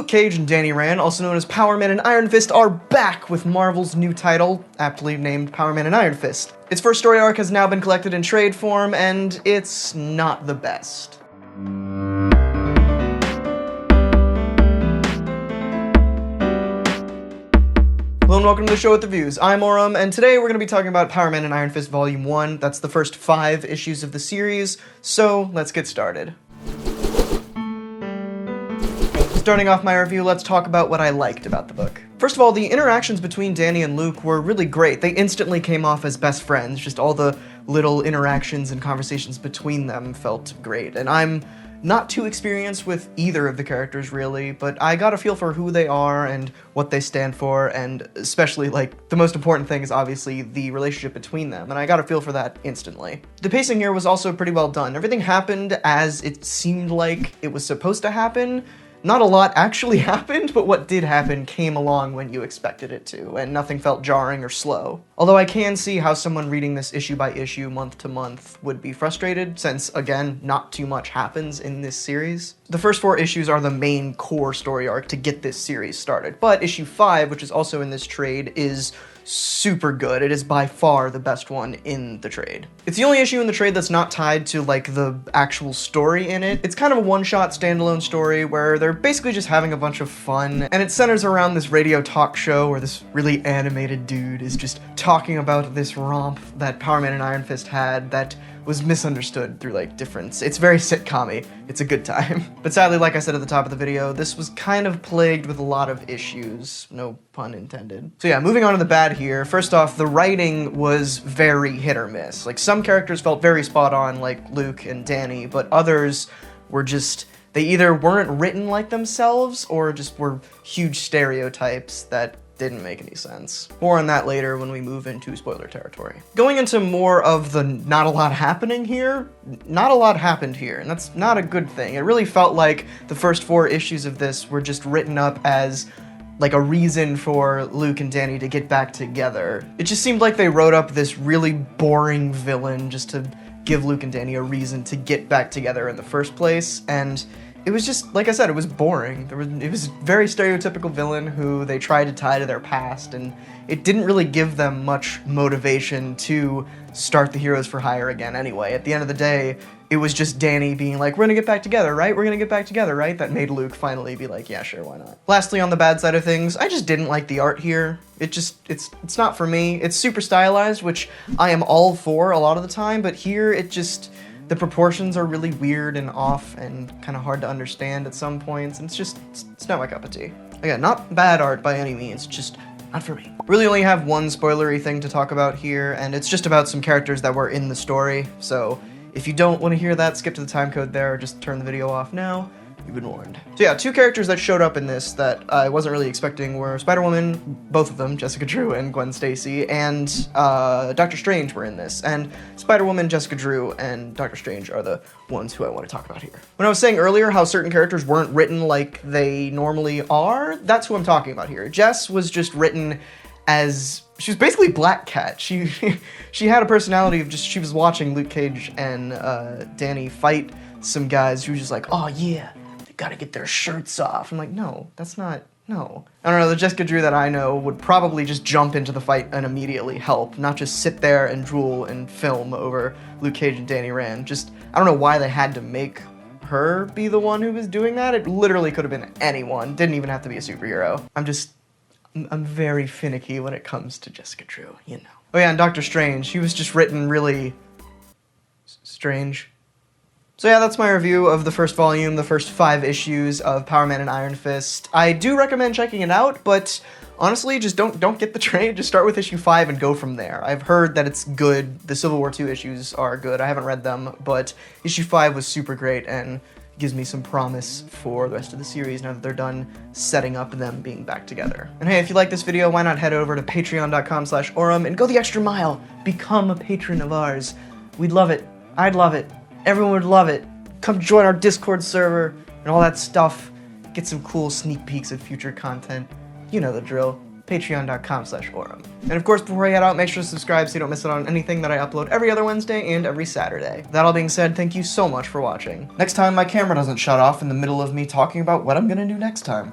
Luke Cage and Danny Rand, also known as Power Man and Iron Fist, are back with Marvel's new title, aptly named Power Man and Iron Fist. Its first story arc has now been collected in trade form, and it's not the best. Hello and welcome to the show with the views. I'm Auram, and today we're going to be talking about Power Man and Iron Fist Volume 1. That's the first 5 issues of the series, so let's get started. Starting off my review, let's talk about what I liked about the book. First of all, the interactions between Danny and Luke were really great. They instantly came off as best friends. Just all the little interactions and conversations between them felt great. And I'm not too experienced with either of the characters, really, but I got a feel for who they are and what they stand for, and especially, like, the most important thing is obviously the relationship between them, and I got a feel for that instantly. The pacing here was also pretty well done. Everything happened as it seemed like it was supposed to happen. Not a lot actually happened, but what did happen came along when you expected it to, and nothing felt jarring or slow. Although I can see how someone reading this issue by issue, month to month, would be frustrated, since, again, not too much happens in this series. The first 4 issues are the main core story arc to get this series started, but issue 5, which is also in this trade, is super good. It is by far the best one in the trade. It's the only issue in the trade that's not tied to, like, the actual story in it. It's kind of a one-shot standalone story where they're basically just having a bunch of fun, and it centers around this radio talk show where this really animated dude is just talking about this romp that Power Man and Iron Fist had that was misunderstood through, like, it's very sitcom-y. It's a good time. But sadly, like I said at the top of the video, this was kind of plagued with a lot of issues. No pun intended. So yeah, moving on to the bad here. First off, the writing was very hit or miss. Like, some characters felt very spot on, like Luke and Danny, but others were just, they either weren't written like themselves or just were huge stereotypes that didn't make any sense. More on that later when we move into spoiler territory. Going into more of the not a lot happening here, not a lot happened here, and that's not a good thing. It really felt like the first 4 issues of this were just written up as like a reason for Luke and Danny to get back together. It just seemed like they wrote up this really boring villain just to give Luke and Danny a reason to get back together in the first place, and it was just, like I said, it was boring. It was a very stereotypical villain who they tried to tie to their past, and it didn't really give them much motivation to start the Heroes for Hire again anyway. At the end of the day, it was just Danny being like, we're gonna get back together, right? We're gonna get back together, right? That made Luke finally be like, yeah, sure, why not? Lastly, on the bad side of things, I just didn't like the art here. It's not for me. It's super stylized, which I am all for a lot of the time, but here the proportions are really weird and off and kind of hard to understand at some points, and it's not my cup of tea. Again, not bad art by any means, just not for me. Really only have one spoilery thing to talk about here, and it's just about some characters that were in the story, so if you don't want to hear that, skip to the time code there, or just turn the video off now. You've been warned. So yeah, 2 characters that showed up in this that I wasn't really expecting were Spider-Woman, both of them, Jessica Drew and Gwen Stacy, and Doctor Strange were in this. And Spider-Woman, Jessica Drew, and Doctor Strange are the ones who I want to talk about here. When I was saying earlier how certain characters weren't written like they normally are, that's who I'm talking about here. Jess was just written as, she was basically Black Cat. She had a personality of just, she was watching Luke Cage and Danny fight some guys. She was just like, oh yeah, gotta get their shirts off. I'm like, no, that's not, no. I don't know, the Jessica Drew that I know would probably just jump into the fight and immediately help, not just sit there and drool and film over Luke Cage and Danny Rand. Just, I don't know why they had to make her be the one who was doing that. It literally could have been anyone. Didn't even have to be a superhero. I'm very finicky when it comes to Jessica Drew, you know. Oh yeah, and Doctor Strange, he was just written really strange. So yeah, that's my review of the first volume, the first 5 issues of Power Man and Iron Fist. I do recommend checking it out, but honestly, just don't get the trade. Just start with issue 5 and go from there. I've heard that it's good. The Civil War II issues are good. I haven't read them, but issue 5 was super great and gives me some promise for the rest of the series now that they're done setting up them being back together. And hey, if you like this video, why not head over to patreon.com/Auram and go the extra mile. Become a patron of ours. We'd love it. I'd love it. Everyone would love it. Come join our Discord server and all that stuff. Get some cool sneak peeks of future content. You know the drill. Patreon.com/Auram. And of course, before I head out, make sure to subscribe so you don't miss out on anything that I upload every other Wednesday and every Saturday. That all being said, thank you so much for watching. Next time, my camera doesn't shut off in the middle of me talking about what I'm gonna do next time.